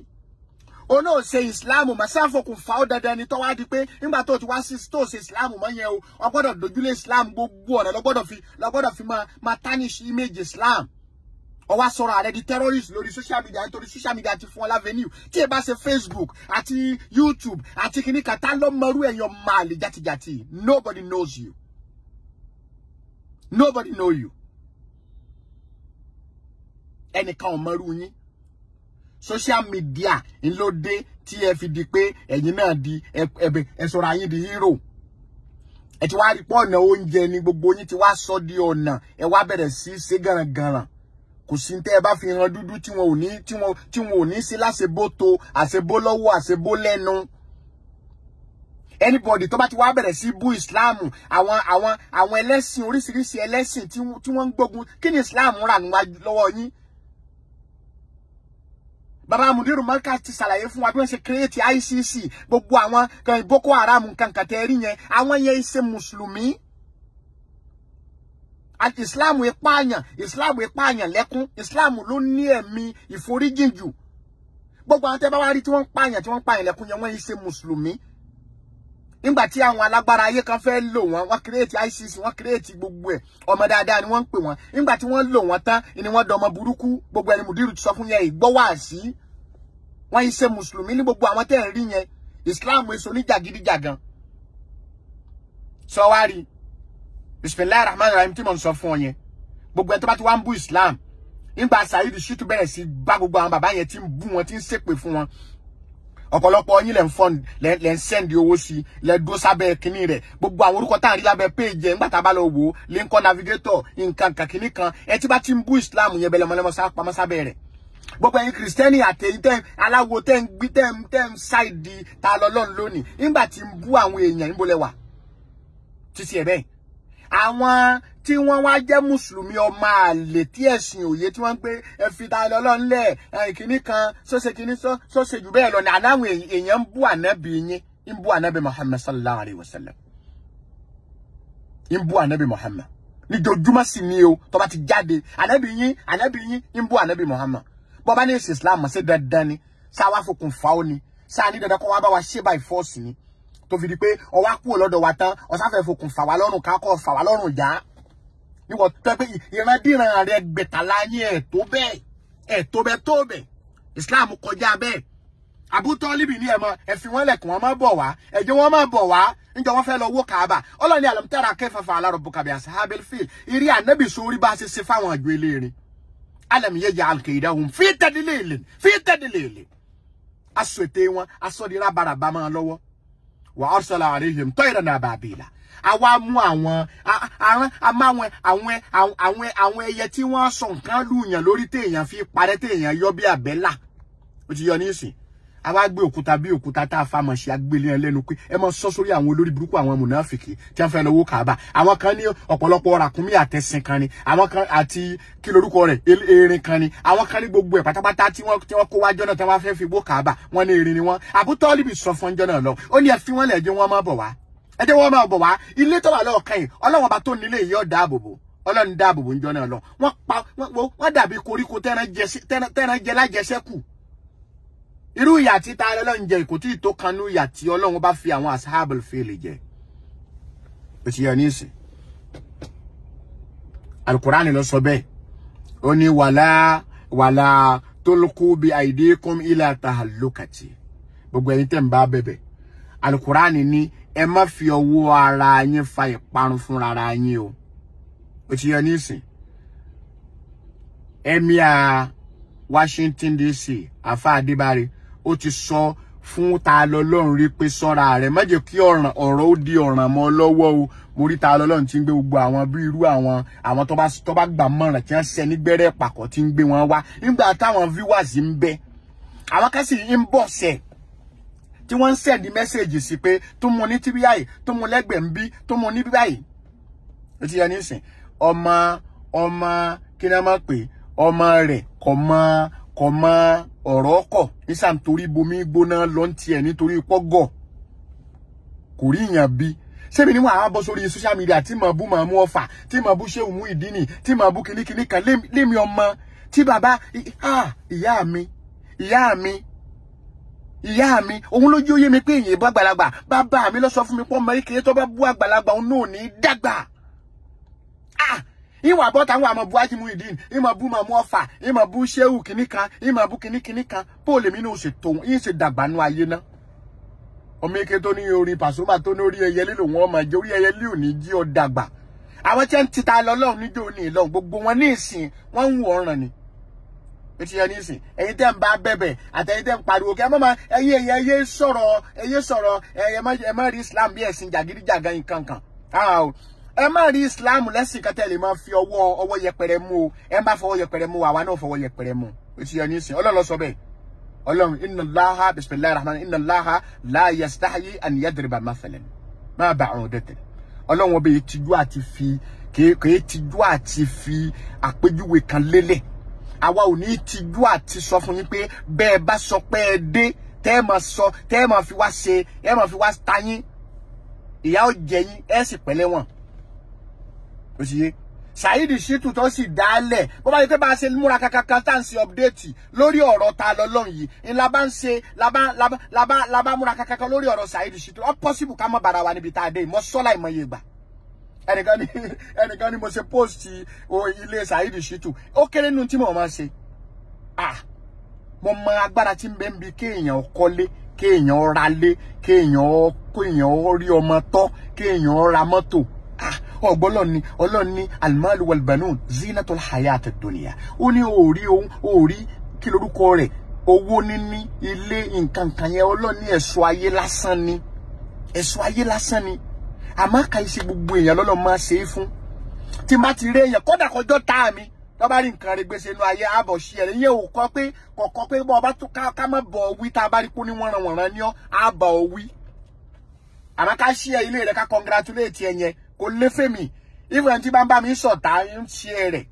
ono ṣe Islam mà sáfòkùn fa ó dandan ni tó wá di pé nígbà tó ti wá sí tó ṣe Islam mọ́ yẹn o ó gbọ́dọ̀ dojúlé Islam gbogbo ọ̀nà ló gbọ́dọ̀ fi máa tarnish image Islam ó wá sọ̀rọ̀ ààrẹ di terrorist lórí social media nítorí social media ti fún ọ l'avenue tí ẹ bá ṣe Facebook àti YouTube àti kìnnìkan tá ló mọrú ẹ̀yàn máa lè jàtìjàtì nobody knows you. Nobody know you. Ẹnìkan ò mọrú yín. Social media ń ló dé tí ẹ fi di pé ẹ̀yin náà di ẹ sọ̀rọ̀ ayín di hero. Ẹ ti wá rí pọ̀ ọ̀nà oúnjẹ ni gbogbo yín ti wá sọ di ọ̀nà ẹ wá bẹ̀rẹ̀ sí ṣe gànràngànràn. Kò sí tẹ́ ẹ bá fi hàn dúdú tí wọn ò ní sí láṣebó tó àṣebó lọ́wọ́ àṣebó lẹ́nu. Anybody tó bá ti wá bẹ̀rẹ̀ sí bú Islam àwọn ẹlẹ́sìn oríṣiríṣi ẹlẹ́sìn tí wọ́n ń gbógun kí ni Islam rà níwájú lọ́wọ́ yín. Bàbá Mudiru Markaz ti ṣàlàyé fún wa bí wọ́n ṣe create ICC gbogbo àwọn kan Boko Haram kankan tẹ́rí yẹn àwọn yẹn ṣe mùsùlùmí. Àti Islam ìpààyàn lẹ́kún Islam ló ní ẹ̀mí ìforíjìn jù. Gbogbo àwọn tẹ́ bá wá rí tí wọ́n pààyàn lẹ́kún yẹn wọ́n ṣe mùsùlùmí. Nígbà tí àwọn alágbára ayé kan fẹ́ lò wọ́n create ICC wọ́n create gbogbo ẹ̀ ọmọ dáadáa ni wọ́n ń pè wọ́n nígbà tí wọ́n lò wọ́n tán ni wọ́n dọmọ burúkú gbogbo ẹni Mudiru ti sọ fún yẹn ìgbọ́ wá sí wọ́n yìí ṣe mùsùlùmí ní gbogbo àwọn tẹ́ ń rí yẹn Islam èso ní jàgídíjàgan sọ wá rí bismillahir rahmanir rahim tí mo ń sọ fún ọ yẹn gbogbo ẹ tó bá ti wá ń bú Islam nígbà Saheed Shittu bẹ̀rẹ̀ sí bá gbogbo àwọn bàbá yẹn tí ń bú wọn tí ń ṣépè fún wọn ọ̀pọ̀lọpọ̀ yín lẹ ń fund lẹ ń send owó sí lẹ dó sábẹ́ kíní rẹ̀ gbogbo àwọn orúkọ tá à ń rí lábẹ́ page nígbà tá bá lọ wò Lincoln Navigator nǹkan kíní kan ẹ tí bá ti ń bú Islam yẹn bẹ̀lẹ̀ mọ́lẹ́mọ́ sá pamọ́ sábẹ́ rẹ̀ gbogbo ẹ̀yin Kristẹni àtẹ̀yin tẹ́ aláwo tẹ́ ń gbí tẹ́ ń ṣáìdì ta lọ́lọ́run lónìí nígbà tí ń bú àwọn èèyàn níbo lẹ wà títí ẹ̀ bẹ́ẹ̀ àwọn tí wọ́n wá jẹ́ mùsùlùmí ọmọ àlè tí ẹ̀sìn òye tí wọ́n ń pé ẹ fi ta lọ́lọ́run lẹ̀ kíní kan sọ́sẹ̀ kíní sọ́sẹ̀ jù bẹ́ẹ̀ lọ ní aláwọn èèyàn ń bú ànábì yín ń bú ànábì Muhammad sallallahu alayhi wa sallam ń bú ànábì Muhammad níjojúmọ́ sí ni o tó bá ti jáde ànábì yín ń bú ànábì Muhammad bó bá ní ìsìn Islam ṣe dandan ni sáwá fòkùn fa ó ni sáà ní dandan kó wá bá wa ṣe by force ni tó fi di pé ọwá kúrò lọ́dọ̀ wa tán ọ̀sáfẹ́ fòkùn fà wá lọ́rùn kákọ́ fà wá lọ́rùn já níwọ̀ tó pé ìrandíran rẹ̀ gbẹ̀tàlá yín ẹ̀ tó bẹ́ẹ̀ Islam kọjá bẹ́ẹ̀ Abu Talib ní ẹ fi wọ́n lẹ̀kùn wọn má bọ̀ wá ẹ̀jẹ̀ wọn má bọ̀ wá níjọ wọn fẹ́ lọ wó Kaaba Ọlọ́run ní alam tara kayfa fa'ala rabbuka bi ashabil fil ìrí ànábì sórí bá ṣe fáwọn àjò eléèrè alam yaj'al kaydahum fi tadlil aṣọ ètè wọn aṣọ di rábàràbà máa lọ́wọ́ wa arsala alayhim tayran ababila àwa mú àwọn ẹyẹ tí wọ́n sọ nǹkan lùyàn lórí téèyàn fi parẹ́ téèyàn yọ bí àbẹ́là ó ti yọ nísìn àwa gbé òkúta bí òkúta tá a fa mọ̀ sí agbélé ẹlẹ́nu pé ẹ mọ sọ sórí àwọn olórí burúkú àwọn mùnáfìkì tí wọ́n fẹ́ lọ wó Kaaba àwọn kan ní ọ̀pọ̀lọpọ̀ ràkúnmí àtẹ̀sìn kan ni àwọn kan àti kí lorúkọ rẹ̀ erin kan ni àwọn kan ní gbogbo ẹ̀ pátápátá tí wọ́n kó wájọ́ náà tí wọ́n fẹ́ fi wó Kaaba wọ́n ní erin ni wọ́n Abu Talib sọ fún ọjọ́ náà lọ ó ní ẹ fi wọ́n lẹ̀ jẹ́ wọ́n máa bọ̀ wá ẹ jẹ́ wọ́n máa bọ̀ wá ilé tó wà lọ́ọ̀kan yìí Ọlọ́run bá tó nílé yìí ó dáàbòbò Ọlọ́run dáàbòbò ńjọ́ náà lọ wọ́n dàbí koríko tẹ́ran jẹ lájẹsẹ́kù irú ìyà tí ta Ọlọ́run jẹ kò tí tó kanú ìyà tí Ọlọ́run bá fi àwọn ashabul fil jẹ ó ti yọ nísìn Al-Qur'an ló sọ bẹ́ẹ̀ ó ní wàlá tulqu bi aydikum ila tahallukati gbogbo ẹ̀yin tẹ́ ń bá bẹ̀bẹ̀ Al-Qur'an ní ẹ má fi ọwọ́ ara yín fa ìparun fún ara yín o ó ti yọ nísìn Emir Washington DC Afa Adébáre ó ti sọ fún ta lọ́lọ́run rí pé sọ́ra rẹ̀ má jẹ́ kí ọ̀rọ̀ ó di ọ̀ràn mọ́ lọ́wọ́ o mo rí ta lọ́lọ́run tí ń gbé gbogbo àwọn bí irú àwọn tó bá gbà mọ̀ràn tí wọ́n ṣe nígbẹ́rẹ́ pàkọ́ tí ń gbé wọn wá nígbà táwọn viewers ń bẹ àwọn kan sì ń bọ̀ sẹ̀ tí wọ́n ń send message sí pé tó mú ní tíbí báyìí tó mú lẹ́gbẹ̀ẹ́ ń bí tó mú níbí báyìí ó ti yẹ nísìn ọmọ kí ni a máa pè ọmọ rẹ̀ kò mọ ọ̀rọ̀ kọ̀ nísà nítorí bomi gbóná lọ ń tiẹ̀ nítorí pọ́gọ̀ kò rí ìyàn bí ṣébi ni wọn àwọn bọ́ sórí social media tí màá bú màá mú ọfà tí màá bú ṣé òmú ìdíni tí màá bú kìnnìkìnnì kan lémi ọmọ tí bàbá ìyá mi òun lójú ó yé mi pé èyàn bá àgbàlagbà bàbá mi lọ sọ fún mi pọ́ mọ́ ìkéré tó bá bú àgbàlagbà òun náà ní dàgbà ìwà bọ́ta àwọn àmọ́ buwájí mú ìdín ìmọ̀ bú màmú ọfà ìmọ̀ bú ṣéhù kìnnìkan ìmọ̀ bú kìnnìkan bóòlù mi ní oṣù tóun yìí ṣe dàgbànú ayé náà ọmọ eke tó ní orin Pasuma tó ní orí ẹyẹ lílo wọn ọmọ jẹ orí ẹyẹ lílo ní jí ọ dàgbà àwọn tí ń tita lọ́lọ́run níjó ní ìlọrun gbogbo wọn ní ìsìn wọn ń wọ ọ̀ràn ni ètò yẹn ní ìsìn ẹ̀yin tẹ́ ń bá bẹ̀bẹ̀ àtẹ̀yin tẹ́ ń pariwo kí ẹ má ẹyẹ sọ̀rọ̀ ẹ má rí Islam bí ẹ̀sìn jàgídíjàgan nǹkan kan ẹ má rí Islam lẹ́sìn kan tẹ́lẹ̀ máa fi ọwọ́ yẹpẹrẹ mú o ẹ má fọwọ́ yẹpẹrẹ mú àwa náà fọwọ́ yẹpẹrẹ mú ètò yẹn ní ìsìn Ọlọ́run ló sọ bẹ́ẹ̀ Ọlọ́run inna Allaha bismillahir rahmanir inna Allaha la yastahyi an yadriba mathalan ma ba'udatan Ọlọ́run ọbẹ̀ yìí tijú àti fi kèé tijú àti fi àpèjúwe kan lélẹ̀ àwa ò ní tijú àti sọ fún yín pé bẹ́ẹ̀ bá sọ pé ẹ dé tẹ́ ẹ máa fi wá ṣe ẹ máa fi wá tayín ìyà ó jẹ yín ẹ sì pẹ̀lẹ́ wọn ó sì yé Saheed Shittu tó sì dálẹ̀ bó bá yẹ pé bá ṣe múra kankan tá ń ṣe update lórí ọ̀rọ̀ ta lọ́lọ́run yìí ń la bá ń ṣe la bá múra kankan lórí ọ̀rọ̀ Saheed Shittu ó possible ká má bára wa níbi tá a dé mọ́ sọ́lá ìmọ̀ye ìgbà ẹnìkan ni mo ṣe post ilé Saheed Shittu ó kéré nínú tí mo máa ṣe mo mọ agbára tí ń bẹ ń bi kéèyàn kọ́lé kéèyàn ralé kéèyàn rí ọmọ tọ́ kéèyàn ra mọ́tò ọgbọ́lọ́ni ọlọ́ni almalu walbanun zinatul hayatid dunya ó ní orí kí lorúkọ rẹ̀ owó níní ilé nǹkan kan yẹn ọlọ́ni ẹ̀ṣọ́ ayé lásán ni àmọ́ ká ṣe gbogbo èèyàn lọ́lọ́ máa ṣe é fún tí n bá ti rí èèyàn kódà kọjọ́ tá mi tó bá rí nǹkan rẹ̀ gbèsè inú ayé àbọ̀ sí ẹ̀ yẹn ò kọ́ pé kọ̀ọ̀kan pé bọ́ ọba tó ká má bọ̀ wí tá a bá rí kó ní wọ́nranwọ̀nran ní ọ́ àbọ̀ wí àmọ́ ká ṣí ẹ ilé rẹ̀ ká congratulate ẹ yẹn kò lé fèmí even tí bá ń bá mi sọ̀tà ń ṣí ẹ rẹ̀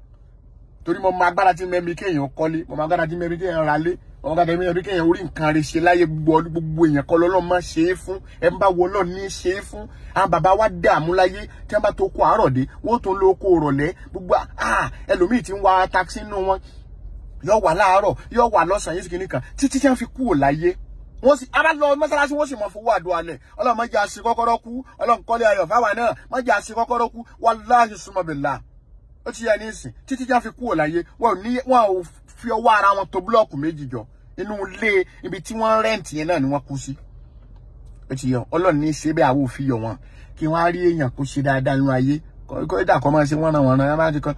torí mo máa gbára tí mẹ́mi kéèyàn kọ́lé mo máa gbára tí mẹ́mi kéèyàn ralé mo máa gbára tí mẹ́mi kéèyàn orí nǹkan rẹ̀ ṣe láyé gbogbo èèyàn kọ́ lọ́lọ́ máa ṣe é fún ẹ ń bá wọ lọ́ọ̀ ní ṣe é fún àwọn bàbá wa dààmú láyé tí wọ́n bá tó kó àárọ̀ dé wọ́n tó ń lo oko rọ̀lẹ́ gbogbo ẹlòmíì tí ń wa taxi nínú wọn yóò wà láàárọ̀ yóò wà lọ́sàn-án yìí kìíní kan títí tí wọ́n fi kúrò láyé wọ́n sì abá lọ mọ́sálásí wọ́n sì mọ̀ fowó àdúrà lẹ̀ ọlọ́run má jẹ́ àṣì kọ́kọ́rọ́ kú ọlọ́run kọ́lé ayọ̀ fáwa náà má jẹ́ àṣì kọ́kọ́rọ́ kú wàláhì summa billah ó ti yẹ ní ìsìn títí tí wọ́n fi kúrò láyé wọn ò fi ọwọ́ ara wọn tó búlọ́ọ̀kù méjì jọ inú ilé ibi tí wọ́n rẹ́ǹtì yẹn náà ni wọ́n kú sí ó ti yẹ ọlọ́run ní ṣe bẹ́ẹ̀ àwọn òfin yọ wọn kí wọ́n á rí èèyàn kó ṣe dáadáa nínú ayé kọ́ ìdàkọ́ máa ṣe wọ́nranwọ̀nran ẹ máa ti kọ́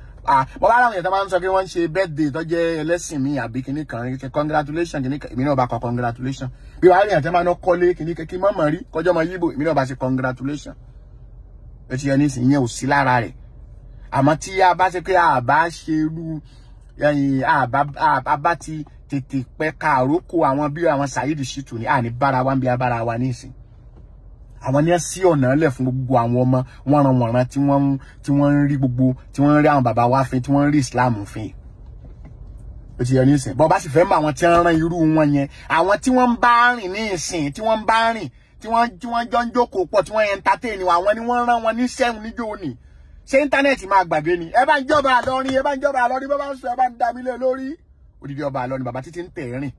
mo bá láwọn èèyàn tó máa ń sọ pé wọ́n ń ṣe birthday tó jẹ́ ẹlẹ́sìn mi àbí kìíní kan congratulation kìíní kan èmi náà bá kọ congratulation bí wàá rí èèyàn tó máa ń kọ́lé kìíní kan kí n má mọ̀ rí kọjọ́ ọmọ yíbò èmi náà bá ṣe congratulation ẹ ti yẹ ní ìsìn ìyẹn ò sí lára rẹ̀ àmọ́ tí a bá ṣe pé àbá ṣe irú àbá ti tètè pẹ́ ká àrókò àwọn bí àwọn Saheed Shittu ní àní bára wa ń bí abára wa ní ìsìn àwọn ní sí ọ̀nà lẹ̀ fún gbogbo àwọn ọmọ wọ́nranwọ̀nran tí wọ́n ń rí gbogbo tí wọ́n ń rí àwọn bàbá wa fín tí wọ́n ń rí Islam fín ó ti yẹ ní ìsìn bọ́ bá sì fẹ́ mọ àwọn tí wọ́n rán irú wọn yẹn àwọn tí wọ́n ń bá rìn ní ìsìn tí wọ́n ń bá rìn tí wọ́n jọ ń jókòó pọ̀ tí wọ́n entertain àwọn ni wọ́n rán wọn ní sẹ́hùn níjó òní ṣé íńtánẹ́ẹ̀tì máa gbàgbé ni ẹ bá ń jọba àlọ́rin bọ́ bá ń sọ ẹ bá ń dá mi lé lórí odidi ọba àlọ́rin bàbá títí ń tẹ̀ rìn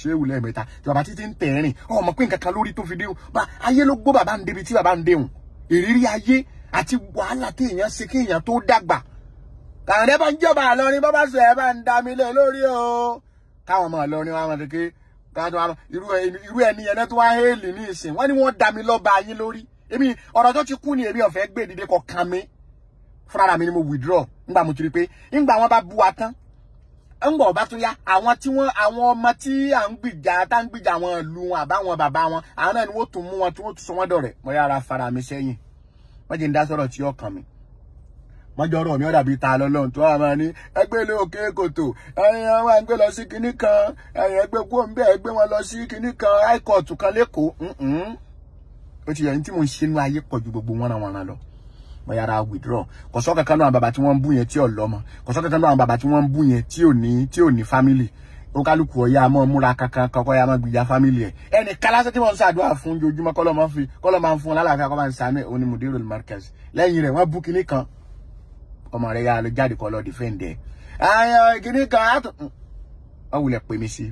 ṣéwù lẹ́ẹ̀mẹ́ta bàbá títí ń tẹ̀ rìn ọmọ pé nǹkan kan lórí tó fi déhùn bá ayé ló gbó bàbá ń débi tí bàbá ń déhùn ìrírí ayé àti wàhálà téèyàn ṣe kéèyàn tó dàgbà kàwọn ẹ bá ń jọba àlọ́rin bọ́ bá sọ ẹ bá ń dá mi lé lórí o káwọn ọmọ àlọ́rin wa wọn kéke káwọn irú ẹni yẹn tó wá hélì ní ìsìn wọn ni wọn dá mi lọ́ba ayé lórí èmi ọ̀rọ̀ tó ti kú ni èmi ọ̀fẹ́ gbé dìde kọ kan mi fúnra mi ni mo withdraw nígbà mo ti rí pé nígbà wọn bá bú wa tán ńgbà ọba tó yá àwọn ọmọ tí à ń gbìjà tá ń gbìjà àwọn ìlú wọn àbáwọn bàbá wọn àwọn náà ni wọ́n tún mú wọn tí wọ́n tún sọ wọ́n dọ̀rẹ́ mo yára fara mi sẹ́yìn wọ́n jẹ́ ń dá sọ̀rọ̀ tí ọkàn mi wọ́n jọ ọ̀rọ̀ mi ó dàbí ta lọ́lọ́run tó wà máa ní ẹgbẹ́ ilé òkè kòtò ẹ̀yìn àwọn àgbẹ̀ lọ sí kinní kan ẹ̀yìn ẹgbẹ́ gbóǹbẹ́ ẹgbẹ́ wọn lọ sí kinní kan high court kan lẹ́kọ̀ọ́ ó ti yẹ ní tí mo ń ṣe inú ayé pọ̀ ju gbogbo wọn lọ mo yára withdraw kò sọ kankan náà bàbá tí wọ́n ń bú yẹn tí ò lọ́mọ kò sọ kankan náà bàbá tí wọ́n ń bú yẹn tí ò ní family ó kálukú ọ̀yà mọ́ múra kankan kọ́kọ́ ya mọ́ gbìyà family ẹ̀ ẹnì kálásẹ́ tí wọ́n ń ṣàdúrà fún ojoojúmọ́ kọ́lọ́ máa ń fún wọn lálàáfíà kọ́ máa ń sànú ẹ̀ òní mudirul markaz lẹ́yìn rẹ̀ wọ́n bú kinní kan ọmọ rẹ̀ yà lọ jáde kọ́ lọ defend ẹ̀ ayọ̀ kinní kan wọ́n wulẹ̀ pè mí sí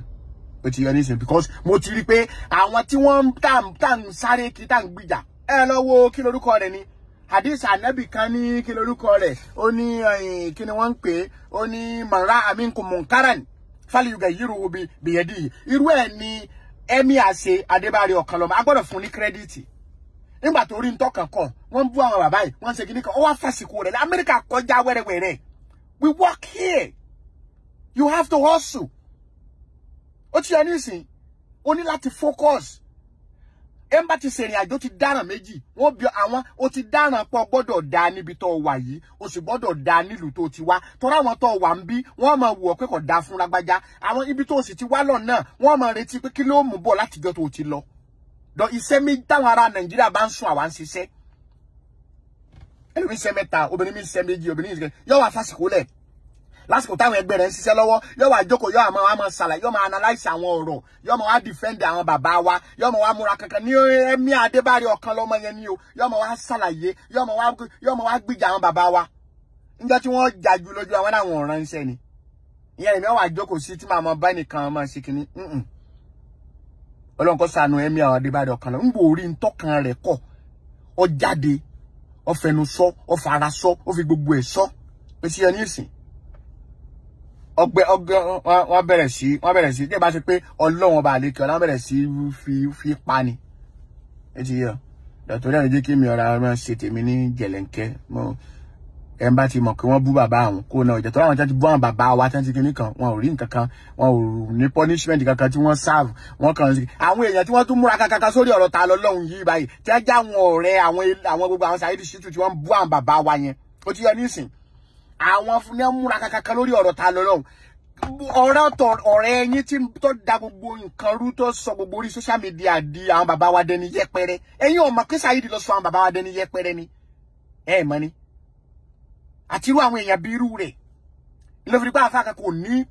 ó ti yọ nísìnyí because mo ti rí pé àwọn tí wọ́n tá ń sáré kí tá ń gbìjà ẹ lọ wo kí lorúkọ rẹ̀ ni hadith anabi kan ní kí lorúkọ rẹ̀ ó ní kí ni wọ́n ń pè ó ní mara aminkum munkaran falyughayyiruhu biyadihi irú ẹ̀ ni ẹ̀mí àṣẹ adébárí ọ̀kan lọ́mọ a gbọ́dọ̀ fún ní kírẹ́díìtì nígbà tó rí ń tọ́kàn kọ̀ wọ́n bú àwọn bàbá yìí wọ́n ṣe kíní kan ó wá fàṣìkò rẹ̀ lamẹ́ríkà kọjá wẹ́rẹ́wẹ́rẹ́ we work here you have to hustle ó ti yẹ nísìn ó ní láti focus ẹnba ti ṣèrìn àjò ti dáràn méjì wọ́n bí àwọn ó ti dáràn pọ̀ gbọ́dọ̀ dá níbi tó wà yìí ó sì gbọ́dọ̀ dá nílùú tó ti wá tọ́ra àwọn tó wà ń bí wọ́n máa wù ọ́ pé kò dá fún lágbájá àwọn ibi tó sì ti wá lọ náà wọ́n máa retí pé kí ló mú bọ̀ látijọ́ tó ti lọ dọ iṣẹ́ méjì táwọn ará Nàìjíríà bá ń sùn àwa ń ṣiṣẹ́ ẹlòmíín ṣe mẹ́ta obìnrin mi ṣe méjì obìnrin ṣe yọ wà fásitì lẹ̀ lásìkò táwọn ẹgbẹ́ rẹ̀ ń ṣiṣẹ́ lọ́wọ́ yóò wá jókòó yóò máa ṣàlàyé yóò máa analyse àwọn ọ̀rọ̀ yóò máa wá defend àwọn bàbá wa yóò máa wá múra kankan ní ẹ̀mí adébárí ọ̀kan lọ́mọ yẹn ni o yóò máa wá ṣàlàyé yóò máa wá gbìjà àwọn bàbá wa níjọ́ tí wọ́n jà jù lójú àwọn àwọn ọ̀ràn iṣẹ́ ni ìyẹn èmi wá jókòó sí tí màá mọ bá nìkan máa ṣe kínní Ọlọ́run kó ṣàánú ẹ̀mí àwọn adébárí ọ̀kan lọ ń gbò orí ntọ́kan rẹ̀ kọ̀ ọ jáde ọ fẹnu sọ ọ fara sọ ọ fi gbogbo ẹ̀ sọ pé sí ẹni ìsìn ọgbẹ wọ́n bẹ̀rẹ̀ sí tí bá ṣe pé Ọlọ́run bá lè kí Ọlọ́run bẹ̀rẹ̀ sí fi pani eti yo torí ẹ̀ jẹ́ kí mi ọ̀rá máa ṣe tèmi ní jẹ̀lẹ̀ńkẹ́ mo ẹ̀ ń bá ti mọ̀ pé wọ́n bú bàbá àwọn kó náà ìjẹ́ tó àwọn ti bú àwọn bàbá wa tán ti kíní kan wọn ò rí nǹkan kan wọn ò ní punishment kankan tí wọ́n serve wọn kàn sí àwọn èèyàn tí wọ́n tún múra kankan sórí ọ̀rọ̀ ta lọ́lọ́run yìí báyìí tí wọ́n já àwọn ọ̀rẹ́ àwọn gbogbo àwọn Saheed Shittu tí wọ́n bú àwọn bàbá wa yẹn ó ti yọ nísìn àwọn fún ní múra kankan lórí ọ̀rọ̀ ta lọ́lọ́run ọ̀rẹ́ yín tí tó da gbogbo nǹkan rú tó sọ gbogbo orí social media di àwọn bàbá wa dẹni yẹpẹrẹ ẹ̀yin ò mọ̀ pé Saheed ló sọ àwọn bàbá wa dẹni yẹpẹrẹ ni mọ̀ ni àti irú àwọn èèyàn bí irú rẹ̀ ló fi pa àfáà kan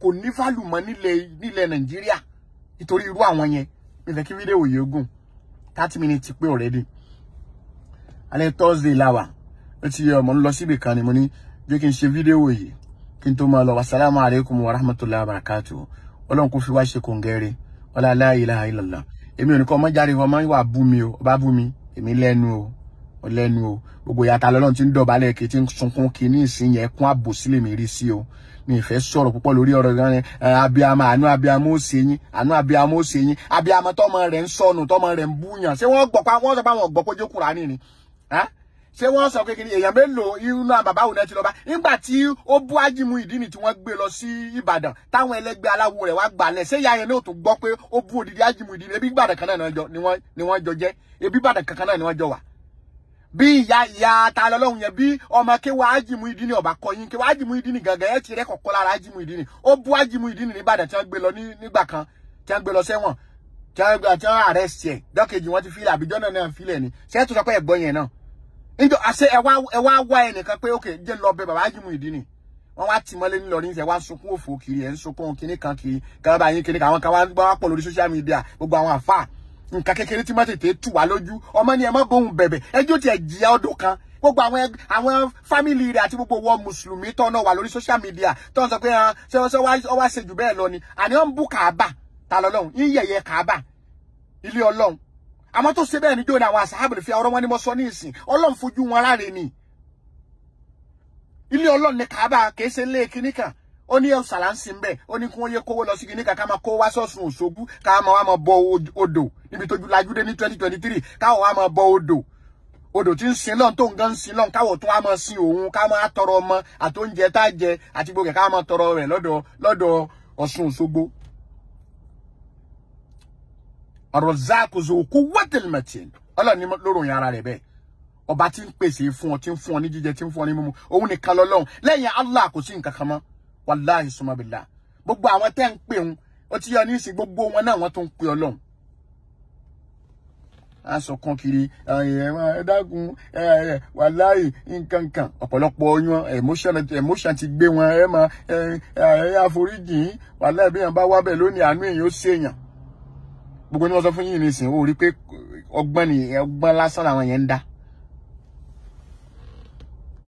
kò ní value mọ́ nílẹ̀ Nàìjíríà nítorí irú àwọn yẹn mi fẹ́ kí fídíò yìí ogun 30 minutes pé already alẹ́ Thursday láwà ó ti yẹ ọmọ ń lọ síbi kan ni mo ní jẹ́ kí n ṣe fídíò yìí kí n tó máa lọ wasalaamu alaikum wa rahmatullahi wa barakatuh Ọlọ́run kò fi wá ṣe kòǹgẹ́rẹ́ wala la ilaha illallah èmi ò ní kọ́ ọmọ jáde ọmọ wà bú mi o ọba bú mi èmi lẹ́nu o gbogbo yàtà lọ́lọ́run tí ń dọ̀bálẹ̀ kí tí ń sunkún kí ní ìsìn yẹn kún àbò sílẹ̀ mi rí sí o mi ìfẹ́ sọ̀rọ̀ púpọ̀ lórí ọ̀rọ̀ gan abiyamọ àánú abiyamọ ó ṣe yín abiyamọ tọmọ rẹ̀ ń sọnù tọmọ rẹ̀ ń búyàn ṣé wọ́n gbọ́ pa wọ́n sọ pé àwọn gbọ́ kójú Kùránì ni ṣé wọ́n sọ pé kí ni èèyàn mélòó inú bàbá òun náà ti lọ bá nígbà tí ó bú Ajimu ìdí ni tí wọ́n gbé lọ sí Ìbàdàn táwọn ẹlẹgbẹ́ aláwo rẹ̀ wá gbalẹ̀ ṣé ìyá yẹn náà tó gbọ́ pé ó bú odidi Ajimu ìdí ebi Ìbàdàn kan náà ni wọ́n jọ jẹ́ ebi Ìbàdàn kankan náà ni wọ́n jọ wà bí ìyá ta lọ́lọ́run yẹn bí ọmọ kéwà Ajimu ìdí ni ọba kọyín kéwà Ajimu ìdí ni gangan ẹ ti rẹ kọ̀kọ́ lára Ajimu ìdí ni ó bú Ajimu ìdí ni ní Ìbàdàn tí wọ́n gbé lọ nígbà kan tí wọ́n gbé lọ sẹ́wọ̀n tí wọ́n arrest ẹ̀ dọ́kejì wọ́n ti fílẹ̀ àbíjọ́ náà fílẹ̀ ni ṣé tó sọ pé ẹ̀gbọ́n yẹn náà níjọ àṣẹ ẹ wá ẹnìkan pé okay jẹ́ lọ bẹ bàbá Ajimu ìdí ni wọ́n wá tì mọ́lé nílọrin ṣe wá sunkún òfò kiri ẹ̀ ń sunkún kinní kan kiri kan bá yín kinní kan àwọn kan wá pọ̀ lórí social media gbogbo àwọn àfáà nǹkan kékeré tí má tètè tù wá lójú ọmọ ni ẹ má bóun bẹ̀bẹ̀ ẹjọ́ tí ẹ jìyà ọdún kan gbogbo àwọn fámìlì rẹ̀ àti gbogbo wọn mùsùlùmí tó náà wà lórí social media tó ń sọ pé ṣé wá ṣe jù bẹ́ẹ̀ lọ ni àní ó ń bú Kaaba ta lọ́lọ́run yín yẹ̀yẹ́ Kaaba ilé Ọlọ́run àmọ́ tó ṣe bẹ́ẹ̀ ni jóni àwọn àṣàbìrì fi ọ̀rọ̀ wọn ni mo sọ ní ìsìn Ọlọ́run fojú wọn ráre ni ilé Ọlọ́run ní Kaaba kìí ṣe lé kíní kan ó ní ṣàlàǹsì ń bẹ̀ ó ní kí wọ́n yé kówó lọ sí kíní kan ká máa kó wá sọ́sùn Òṣogbo ká máa wá máa bọ odò níbi tójú lajú dé ní 2023 káwọ̀ wá máa bọ odò tí ń sin lọ́n tó ń gan sin lọ́n káwọ̀ tó wá máa sin òun ká máa tọrọ ọmọ àtóúnjẹ tá jẹ àti gbogbo ká máa tọrọ rẹ̀ lọ́dọ̀ Ọ̀ṣun Òṣogbo Ar-Razzaqu Zu Quwwatil Matin Ọlọ́run ní lóròyìn ara rẹ̀ bẹ́ẹ̀ ọba tí ń pèsè fún ọ tí ń fún ọ ní jíjẹ tí ń fún ọ ní mímu òun nìkan lọ́lọ́run lẹ́yìn Allah kò sí nǹkan kan mọ́ wallahi summa billah gbogbo àwọn tẹ́ ń pè ń ó ti yọ ní ìsìn gbogbo wọn náà wọ́n tó ń pè Ọlọ́run a sọ kan kiri ẹ dákun wallahi nǹkan kan ọ̀pọ̀lọpọ̀ oyún emotion ti gbé wọn àforíjì wallahi bí yàn bá wá bẹ̀ lónìí àánú èèyàn ó ṣèyàn gbogbo ní wọ́n sọ fún yín nísìn ó rí pé ọgbọ́n lásán làwọn yẹn ń dá